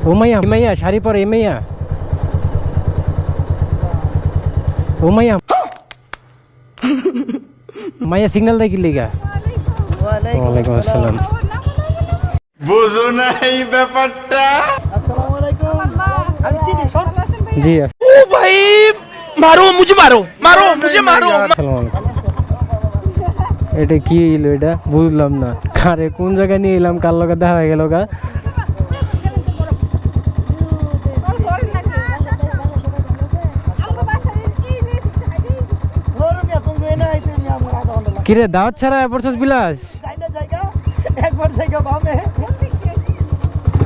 ও মাইয়া মাইয়া শাড়ি পরে এ মাইয়া ও মাইয়া মাইয়া সিগন্যাল দেয় কি লিগা ওয়ালাইকুম আসসালাম বুঝো না এই ব্যাপারটা আসসালামু আলাইকুম আমি চিনি শোন জি ও ভাই মারো মুঝে মারো আসসালামু আলাইকুম এটা কি হইলো এটা বুঝলাম না কারে কোন জায়গায় নিয়ে এলাম কার লগে দেখা হয়ে গেল গা কিরে দাওয়াত ছাড়া পড়ছস বিলাস একবার জায়গা বামে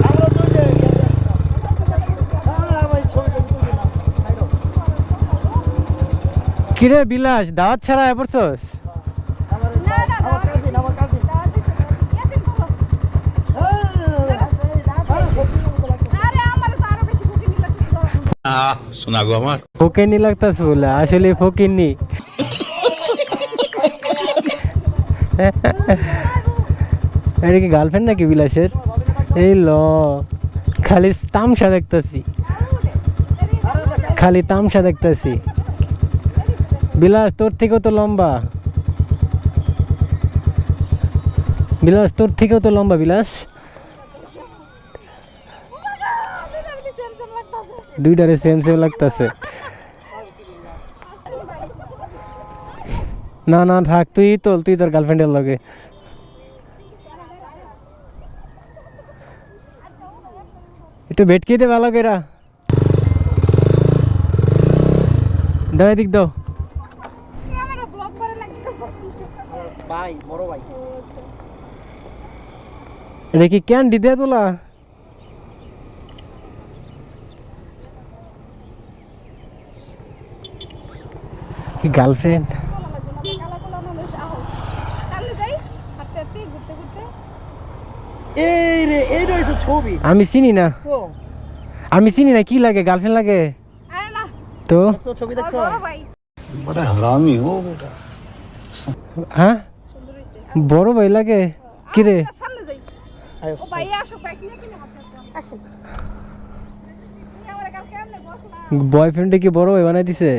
আমরা দুইটা ভাই ছবি কিরে বিলাস দাওয়াত ছাড়া পড়ছস শোনা গো আমার ফকিনি লাগতাছ বলে আসলে ফকিনি এটা কি গার্লফ্রেন্ড নাকি বিলাসের এই ল খালি তামসা দেখতাছি খালি তামসা দেখতাছি বিলাস তোর থেকেও তো লম্বা বিলাস তোর থেকেও তো লম্বা বিলাস দুইটারে সেম সেম লাগতাছে না না থাক তুই তোর গার্লফ্রেন্ডের লগে একটু ভেটকি দে ভালো কেরা দাও এদিক দাও ভাই বড় ভাই এটা কি ক্যান্ডি দে তোলা কি গার্লফ্রেন্ড এই রে এইটা হইছে ছবি আমি চিনি না সো কি লাগে গার্লফ্রেন্ড লাগে তো দেখছো ছবি দেখছো বড় হারামি হো বেটা হ্যাঁ বড় ভাই লাগে কি রে আয়ো বয়ফ্রেন্ডে কি বড় ভাই বানাই দিছে